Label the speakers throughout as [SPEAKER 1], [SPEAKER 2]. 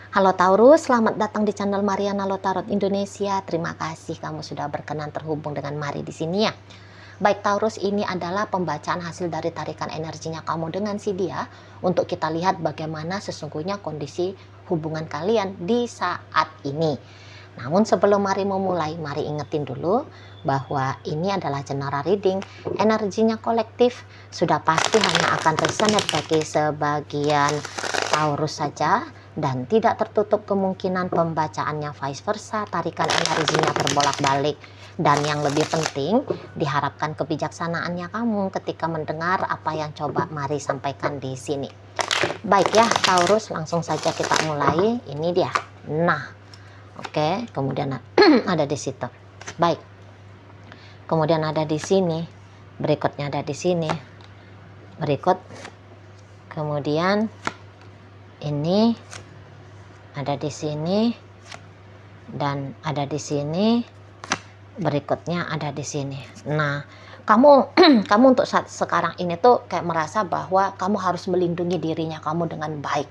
[SPEAKER 1] Halo Taurus, selamat datang di channel Mariana Lotarot Indonesia. Terima kasih kamu sudah berkenan terhubung dengan Mari di sini ya. Baik Taurus, ini adalah pembacaan hasil dari tarikan energinya kamu dengan si dia untuk kita lihat bagaimana sesungguhnya kondisi hubungan kalian di saat ini. Namun sebelum Mari memulai, Mari ingetin dulu bahwa ini adalah general reading. Energinya kolektif sudah pasti hanya akan resonate bagi sebagian Taurus saja, dan tidak tertutup kemungkinan pembacaannya vice versa, tarikan energinya terbolak-balik. Dan yang lebih penting, diharapkan kebijaksanaannya kamu ketika mendengar apa yang coba Mari sampaikan di sini. Baik ya Taurus, langsung saja kita mulai. Ini dia. Nah, oke, kemudian ada di situ. Baik. Kemudian ada di sini. Berikutnya ada di sini. Berikut. Kemudian ini ada di sini dan ada di sini, berikutnya ada di sini. Nah, kamu untuk saat sekarang ini tuh kayak merasa bahwa kamu harus melindungi dirinya kamu dengan baik,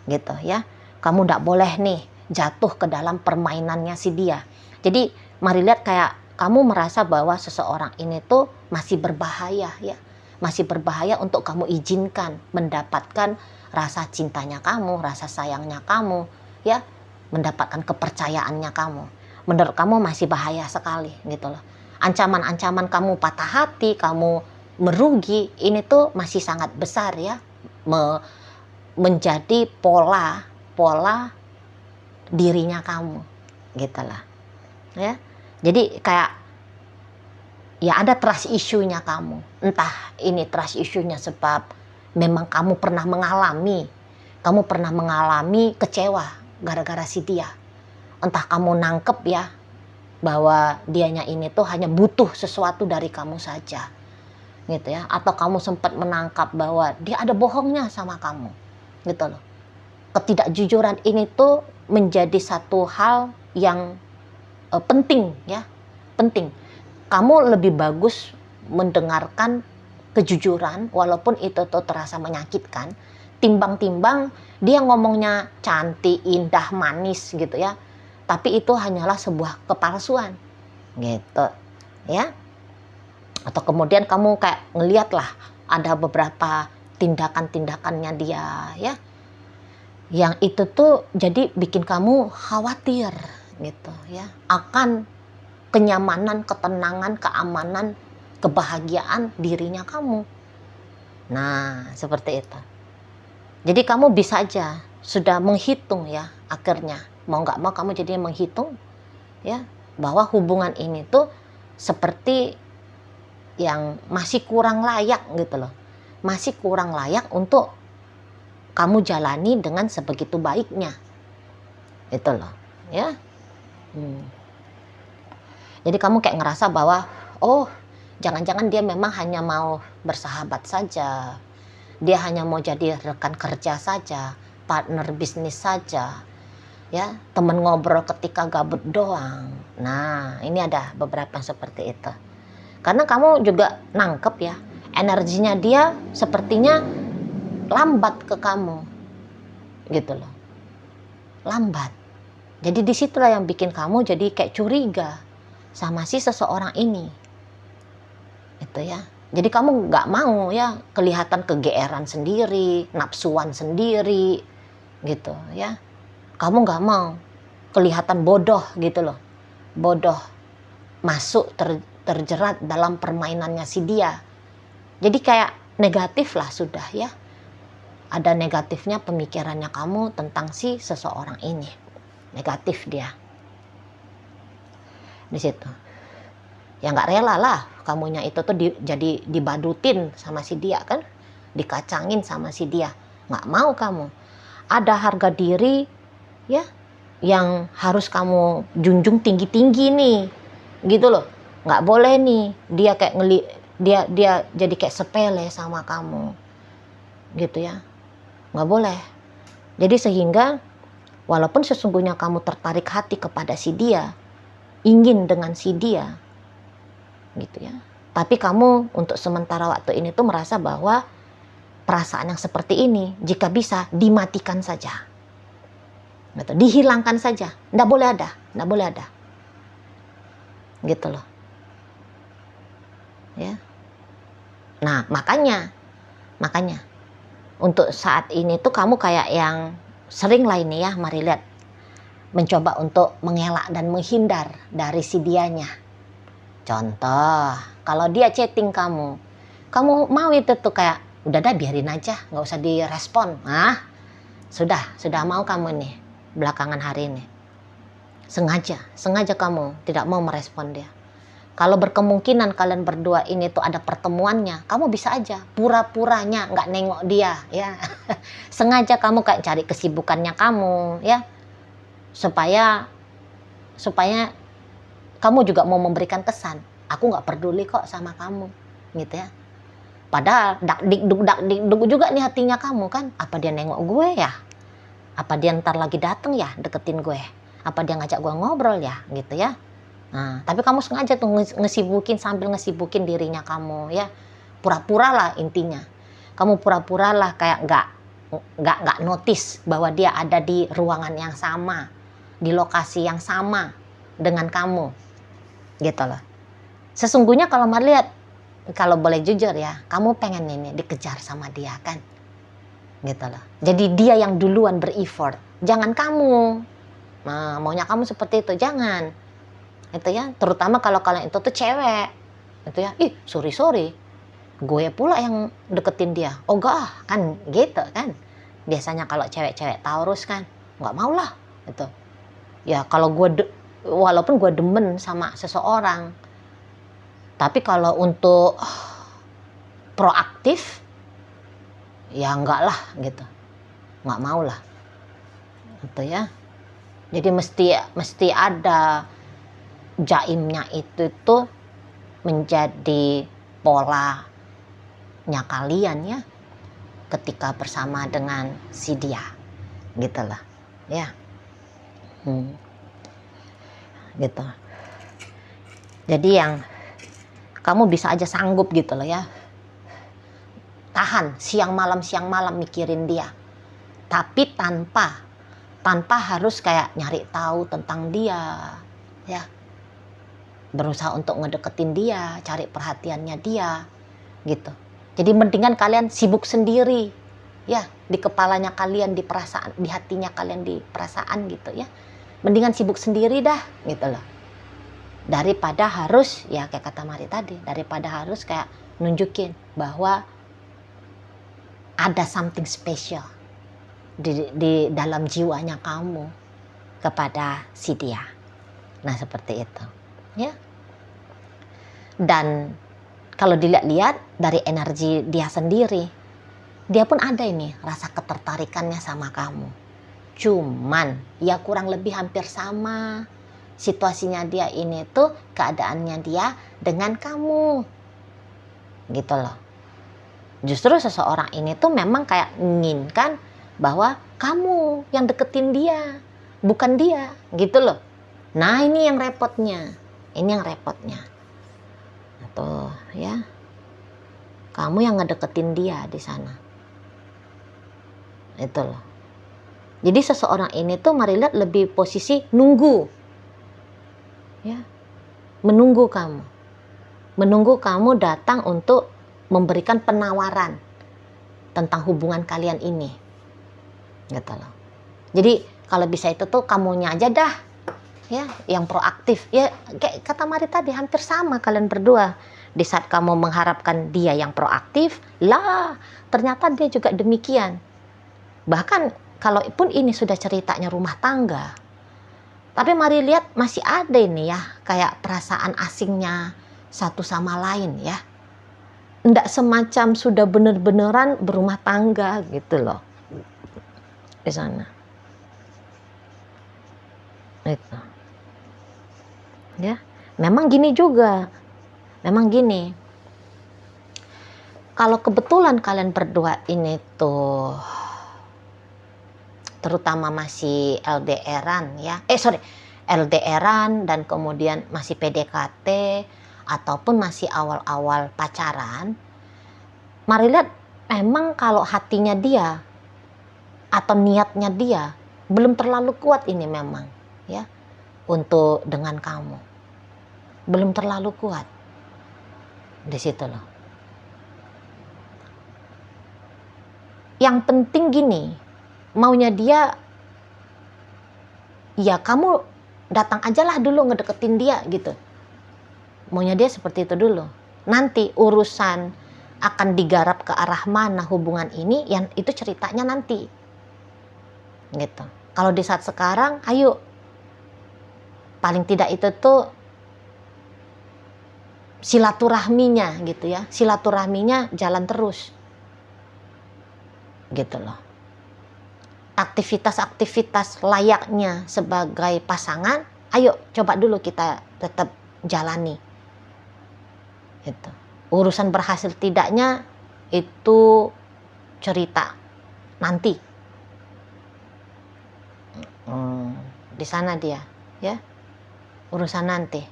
[SPEAKER 1] gitu ya. Kamu tidak boleh nih jatuh ke dalam permainannya si dia. Jadi mari lihat kayak kamu merasa bahwa seseorang ini tuh masih berbahaya ya, masih berbahaya untuk kamu izinkan mendapatkan rasa cintanya kamu, rasa sayangnya kamu, ya, mendapatkan kepercayaannya kamu. Menurut kamu masih bahaya sekali, gitu loh. Ancaman-ancaman kamu patah hati, kamu merugi, ini tuh masih sangat besar ya, menjadi pola dirinya kamu, gitu lah. Ya, jadi kayak ya ada trust issue-nya kamu. Entah ini trust issue-nya sebab memang kamu pernah mengalami kecewa gara-gara si dia. Entah kamu nangkep ya bahwa dianya ini tuh hanya butuh sesuatu dari kamu saja, gitu ya. Atau kamu sempat menangkap bahwa dia ada bohongnya sama kamu, gitu loh. Ketidakjujuran ini tuh menjadi satu hal yang penting ya, penting. Kamu lebih bagus mendengarkan kejujuran walaupun itu tuh terasa menyakitkan, timbang-timbang dia ngomongnya cantik, indah, manis gitu ya, tapi itu hanyalah sebuah kepalsuan gitu ya. Atau kemudian kamu kayak ngeliat lah ada beberapa tindakan-tindakannya dia ya, yang itu tuh jadi bikin kamu khawatir gitu ya akan kenyamanan, ketenangan, keamanan, kebahagiaan dirinya kamu. Nah, seperti itu. Jadi kamu bisa aja sudah menghitung ya, akhirnya mau nggak mau kamu jadi menghitung ya bahwa hubungan ini tuh seperti yang masih kurang layak gitu loh. Masih kurang layak untuk kamu jalani dengan sebegitu baiknya. Itu loh, ya. Jadi kamu kayak ngerasa bahwa oh, jangan-jangan dia memang hanya mau bersahabat saja. Dia hanya mau jadi rekan kerja saja, partner bisnis saja. Ya, teman ngobrol ketika gabut doang. Nah, ini ada beberapa yang seperti itu. Karena kamu juga nangkep ya, energinya dia sepertinya lambat ke kamu. Gitu loh. Lambat. Jadi disitulah yang bikin kamu jadi kayak curiga sama si seseorang ini, itu ya. Jadi kamu nggak mau ya kelihatan kegeeran sendiri, nafsuan sendiri, gitu ya. Kamu nggak mau kelihatan bodoh gitu loh, bodoh masuk terjerat dalam permainannya si dia. Jadi kayak negatif lah sudah ya. Ada negatifnya pemikirannya kamu tentang si seseorang ini, negatif dia. Di situ ya nggak rela lah kamunya itu tuh jadi dibadutin sama si dia kan, dikacangin sama si dia. Nggak mau kamu. Ada harga diri ya yang harus kamu junjung tinggi-tinggi nih, gitu loh. Nggak boleh nih dia kayak dia jadi kayak sepele sama kamu, gitu ya. Nggak boleh. Jadi sehingga walaupun sesungguhnya kamu tertarik hati kepada si dia, ingin dengan si dia, gitu ya. Tapi kamu untuk sementara waktu ini tuh merasa bahwa perasaan yang seperti ini jika bisa dimatikan saja. Gitu. Dihilangkan saja, nggak boleh ada, nggak boleh ada, gitu loh, ya. Nah makanya untuk saat ini tuh kamu kayak yang sering lah ini ya, mari lihat, mencoba untuk mengelak dan menghindar dari si dianya. Contoh, kalau dia chatting kamu mau itu tuh kayak udah dah biarin aja, nggak usah direspon. Nah, sudah mau kamu nih belakangan hari ini sengaja kamu tidak mau merespon dia. Kalau berkemungkinan kalian berdua ini tuh ada pertemuannya, kamu bisa aja pura-puranya nggak nengok dia, ya. Sengaja kamu kayak cari kesibukannya kamu, ya, supaya kamu juga mau memberikan kesan, aku nggak peduli kok sama kamu, gitu ya. Padahal dak dikduk juga nih hatinya kamu kan, apa dia nengok gue ya? Apa dia ntar lagi dateng ya deketin gue? Apa dia ngajak gue ngobrol ya, gitu ya? Nah, tapi kamu sengaja tuh sambil ngesibukin dirinya kamu, ya. Pura-pura lah intinya. Kamu pura-pura lah kayak nggak notice bahwa dia ada di ruangan yang sama, di lokasi yang sama dengan kamu, gitu loh. Sesungguhnya kalau melihat, kalau boleh jujur ya, kamu pengen ini dikejar sama dia kan, gitu loh. Jadi dia yang duluan ber-effort, jangan kamu. Nah, maunya kamu seperti itu, jangan. Itu ya, terutama kalau kalian itu tuh cewek, itu ya, sorry, gue pula yang deketin dia, oh enggak kan, gitu kan. Biasanya kalau cewek-cewek Taurus kan, nggak mau lah, gitu. Ya kalau walaupun gue demen sama seseorang, tapi kalau untuk proaktif, ya enggak lah, gitu, nggak mau lah, gitu ya. Jadi mesti ada jaimnya, itu tuh menjadi polanya kalian ya ketika bersama dengan si dia, gitu lah ya. Gitu. Jadi yang kamu bisa aja sanggup gitu loh ya, tahan siang malam mikirin dia, tapi tanpa harus kayak nyari tahu tentang dia, ya. Berusaha untuk ngedeketin dia, cari perhatiannya dia, gitu. Jadi mendingan kalian sibuk sendiri, ya, di kepalanya kalian, di perasaan, di hatinya kalian, di perasaan, gitu ya. Mendingan sibuk sendiri dah, gitu loh. Daripada harus, ya kayak kata Mari tadi, daripada harus kayak nunjukin bahwa ada something special di dalam jiwanya kamu kepada si dia. Nah, seperti itu, ya. Dan kalau dilihat-lihat dari energi dia sendiri, dia pun ada ini rasa ketertarikannya sama kamu. Cuman ya kurang lebih hampir sama situasinya dia ini tuh, keadaannya dia dengan kamu, gitu loh. Justru seseorang ini tuh memang kayak menginginkan bahwa kamu yang deketin dia, bukan dia, gitu loh. Nah, ini yang repotnya. Tuh ya, kamu yang ngedeketin dia di sana, itu loh. Jadi seseorang ini tuh Mari lihat lebih posisi nunggu, ya, menunggu kamu datang untuk memberikan penawaran tentang hubungan kalian ini, gitu loh. Jadi kalau bisa itu tuh kamunya aja dah, ya, yang proaktif. Ya kayak kata Mari tadi, hampir sama kalian berdua. Di saat kamu mengharapkan dia yang proaktif, lah ternyata dia juga demikian. Bahkan kalaupun ini sudah ceritanya rumah tangga, tapi Mari lihat masih ada ini ya, kayak perasaan asingnya satu sama lain ya. Nggak semacam sudah bener-beneran berumah tangga gitu loh di sana. Itu. Ya, memang gini juga. Kalau kebetulan kalian berdua ini tuh terutama masih LDR-an ya. LDR-an dan kemudian masih PDKT ataupun masih awal-awal pacaran. Mari lihat, memang kalau hatinya dia atau niatnya dia belum terlalu kuat ini memang ya untuk dengan kamu, belum terlalu kuat di situ loh. Yang penting gini, maunya dia ya kamu datang aja lah dulu ngedeketin dia gitu, maunya dia seperti itu dulu. Nanti urusan akan digarap ke arah mana hubungan ini, yang itu ceritanya nanti gitu. Kalau di saat sekarang, ayo paling tidak itu tuh silaturahminya gitu ya, silaturahminya jalan terus gitu loh. Aktivitas-aktivitas layaknya sebagai pasangan, ayo coba dulu kita tetap jalani gitu. Urusan berhasil tidaknya itu cerita nanti. Di sana dia ya, urusan nanti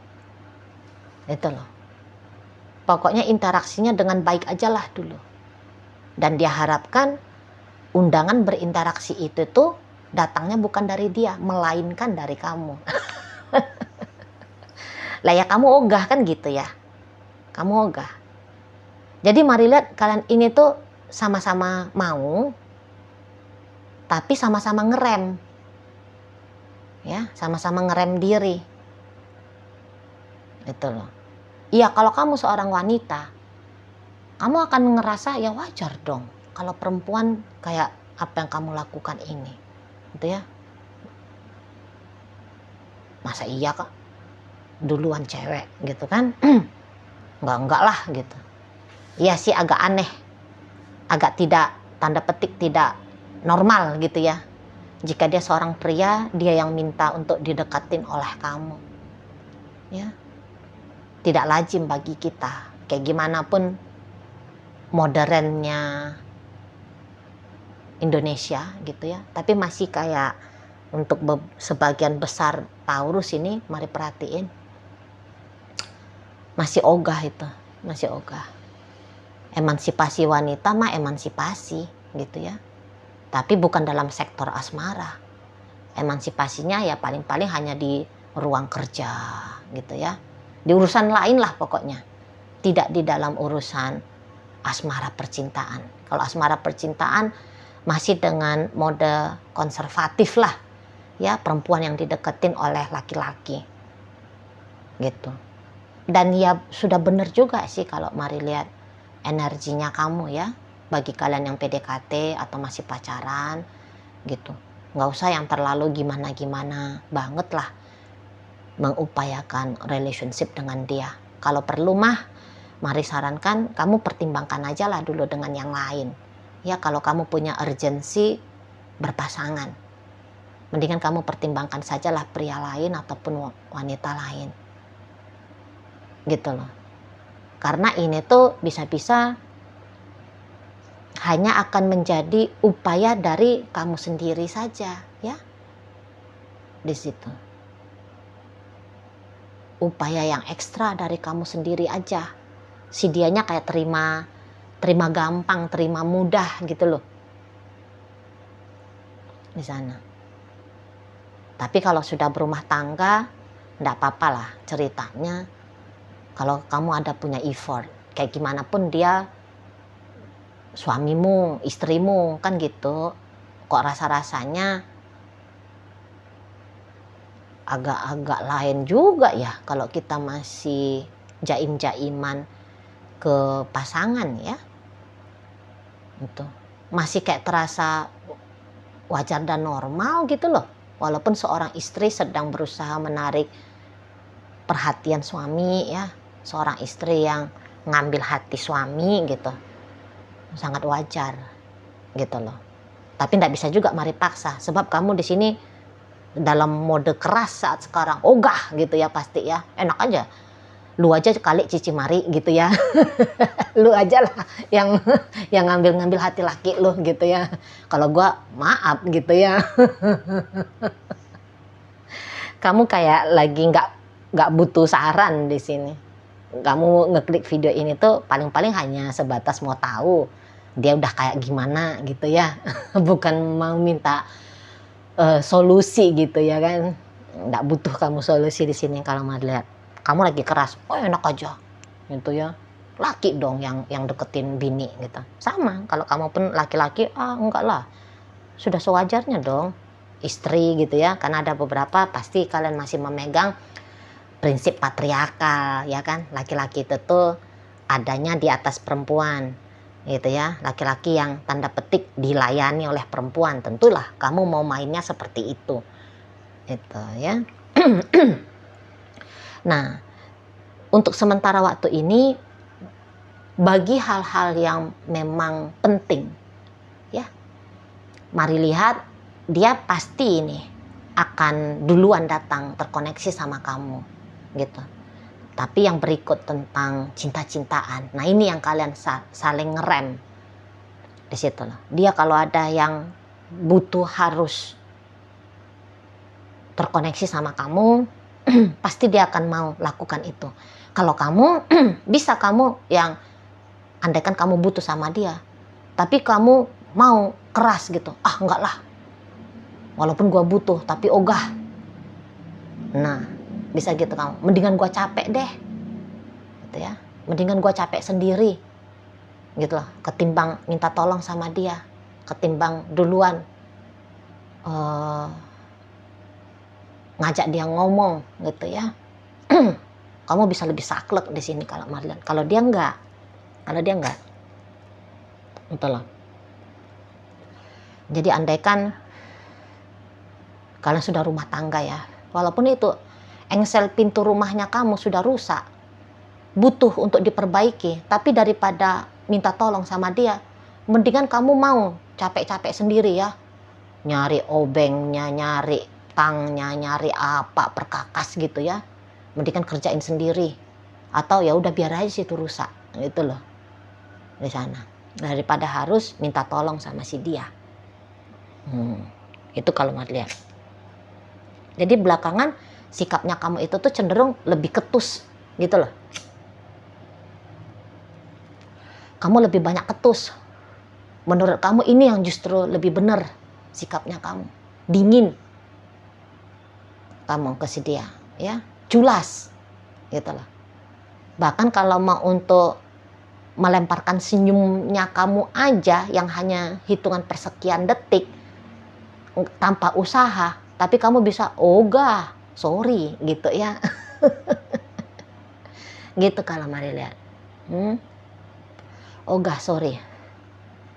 [SPEAKER 1] itu loh. Pokoknya interaksinya dengan baik aja lah dulu, dan dia harapkan undangan berinteraksi itu tuh datangnya bukan dari dia, melainkan dari kamu. Lah ya kamu ogah kan gitu ya, kamu ogah. Jadi mari lihat kalian ini tuh sama-sama mau, tapi sama-sama ngerem. Ya, sama-sama ngerem diri. Itu loh. Iya, kalau kamu seorang wanita, kamu akan ngerasa ya wajar dong kalau perempuan kayak apa yang kamu lakukan ini. Gitu ya. Masa iya kak? Duluan cewek gitu kan? Enggak lah gitu. Iya sih agak aneh. Agak tidak, tanda petik tidak normal gitu ya. Jika dia seorang pria, dia yang minta untuk didekatin oleh kamu. Ya. Tidak lazim bagi kita. Kayak gimana pun modernnya Indonesia gitu ya. Tapi masih kayak untuk sebagian besar Taurus ini, mari perhatiin. Masih ogah itu, masih ogah. Emansipasi wanita mah emansipasi gitu ya. Tapi bukan dalam sektor asmara. Emansipasinya ya paling-paling hanya di ruang kerja gitu ya. Di urusan lain lah pokoknya. Tidak di dalam urusan asmara percintaan. Kalau asmara percintaan masih dengan mode konservatif lah. Ya, perempuan yang dideketin oleh laki-laki. Gitu. Dan ya sudah benar juga sih kalau mari lihat energinya kamu ya. Bagi kalian yang PDKT atau masih pacaran gitu, nggak usah yang terlalu gimana-gimana banget lah mengupayakan relationship dengan dia. Kalau perlu mah mari sarankan kamu pertimbangkan aja lah dulu dengan yang lain ya. Kalau kamu punya urgensi berpasangan, mendingan kamu pertimbangkan sajalah pria lain ataupun wanita lain gitu loh. Karena ini tuh bisa-bisa hanya akan menjadi upaya dari kamu sendiri saja ya. Di situ. Upaya yang ekstra dari kamu sendiri aja. Si dianya kayak terima gampang, terima mudah gitu loh. Di sana. Tapi kalau sudah berumah tangga, enggak apa-apa lah ceritanya. Kalau kamu ada punya effort, kayak gimana pun dia suamimu, istrimu kan gitu. Kok rasa-rasanya agak-agak lain juga ya kalau kita masih jaim-jaiman ke pasangan ya. Itu masih kayak terasa wajar dan normal gitu loh. Walaupun seorang istri sedang berusaha menarik perhatian suami ya. Seorang istri yang ngambil hati suami gitu. Sangat wajar gitu loh. Tapi tidak bisa juga mari paksa, sebab kamu di sini dalam mode keras saat sekarang, ogah gitu ya pasti ya. Enak aja, lu aja kali cici mari gitu ya. Lu aja lah yang ngambil hati laki lu gitu ya. Kalau gua maaf gitu ya. Kamu kayak lagi nggak butuh saran di sini. Kamu ngeklik video ini tuh paling-paling hanya sebatas mau tahu dia udah kayak gimana gitu ya. Bukan mau minta solusi gitu ya kan. Nggak butuh kamu solusi di sini kalau mau lihat. Kamu lagi keras, oh enak aja gitu ya. Laki dong yang deketin bini gitu. Sama kalau kamu pun laki-laki, enggak lah. Sudah sewajarnya dong istri gitu ya. Karena ada beberapa pasti kalian masih memegang prinsip patriarkal ya kan. Laki-laki itu tuh adanya di atas perempuan gitu ya. Laki-laki yang tanda petik dilayani oleh perempuan. Tentulah kamu mau mainnya seperti itu. Itu ya. Nah, untuk sementara waktu ini bagi hal-hal yang memang penting ya, mari lihat dia pasti ini akan duluan datang terkoneksi sama kamu gitu. Tapi yang berikut tentang cinta-cintaan, nah ini yang kalian saling ngerem di situ loh. Dia kalau ada yang butuh harus terkoneksi sama kamu, pasti dia akan mau lakukan itu. Kalau kamu bisa kamu yang andaikan kamu butuh sama dia, tapi kamu mau keras gitu, enggak lah, walaupun gua butuh tapi ogah. Nah bisa gitu kamu, mendingan gua capek deh gitu ya, mendingan gua capek sendiri gitu loh, ketimbang minta tolong sama dia, ketimbang duluan ngajak dia ngomong gitu ya. Kamu bisa lebih saklek di sini kalau Marlian. Kalau dia enggak, gitu loh. Jadi andaikan kalian sudah rumah tangga ya, walaupun itu engsel pintu rumahnya kamu sudah rusak, butuh untuk diperbaiki, tapi daripada minta tolong sama dia, mendingan kamu mau capek-capek sendiri ya, nyari obengnya, nyari tangnya, nyari apa perkakas gitu ya, mendingan kerjain sendiri, atau ya udah biar aja situ rusak gitu loh di sana, daripada harus minta tolong sama si dia. Itu kalau mau lihat. Jadi belakangan sikapnya kamu itu tuh cenderung lebih ketus gitu loh. Kamu lebih banyak ketus. Menurut kamu ini yang justru lebih benar sikapnya kamu. Dingin kamu ke si dia ya, culas gitu loh. Bahkan kalau mau untuk melemparkan senyumnya kamu aja yang hanya hitungan persekian detik tanpa usaha, tapi kamu bisa ogah, sorry gitu ya. Gitu kalau mari lihat. Ogah, sorry.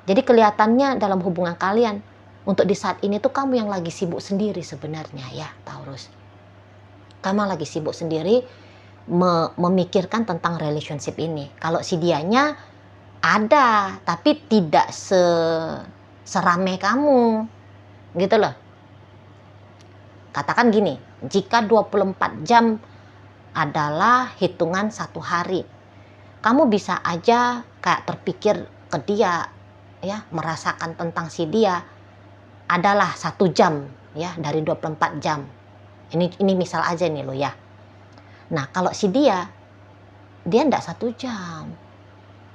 [SPEAKER 1] Jadi kelihatannya dalam hubungan kalian untuk di saat ini tuh kamu yang lagi sibuk sendiri sebenarnya ya Taurus. Kamu lagi sibuk sendiri memikirkan tentang relationship ini. Kalau si dianya ada tapi tidak serame kamu gitu loh. Katakan gini, jika 24 jam adalah hitungan satu hari, kamu bisa aja kayak terpikir ke dia ya, merasakan tentang si dia adalah 1 jam ya dari 24 jam. Ini misal aja nih lo ya. Nah kalau si dia enggak 1 jam,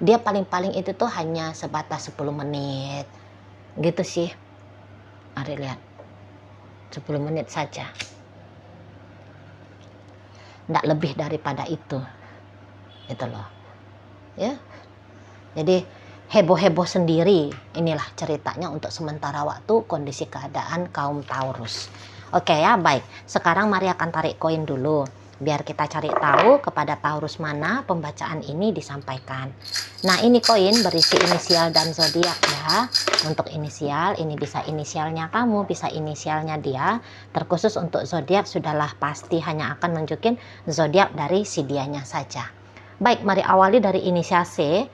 [SPEAKER 1] dia paling-paling itu tuh hanya sebatas 10 menit gitu sih. Mari lihat, 10 menit saja, enggak lebih daripada itu gitu loh ya. Jadi heboh-heboh sendiri, inilah ceritanya untuk sementara waktu kondisi keadaan kaum Taurus. Oke ya, baik. Sekarang mari akan tarik koin dulu biar kita cari tahu kepada Taurus mana pembacaan ini disampaikan. Nah ini koin berisi inisial dan zodiak ya. Untuk inisial ini bisa inisialnya kamu, bisa inisialnya dia. Terkhusus untuk zodiak sudahlah pasti hanya akan nunjukin zodiak dari si dianya saja. Baik, mari awali dari inisial C.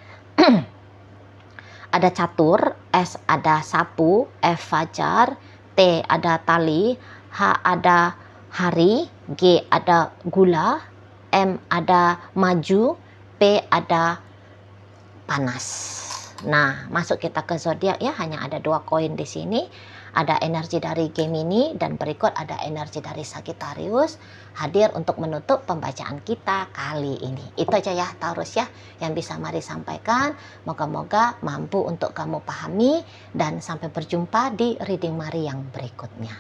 [SPEAKER 1] Ada catur, S ada sapu, F fajar, T ada tali, H ada hari, G ada gula, M ada maju, P ada panas. Nah, masuk kita ke zodiak ya, hanya ada 2 koin di sini. Ada energi dari Gemini dan berikut ada energi dari Sagittarius hadir untuk menutup pembacaan kita kali ini. Itu aja ya Taurus ya yang bisa mari sampaikan. Moga-moga mampu untuk kamu pahami dan sampai berjumpa di reading Mari yang berikutnya.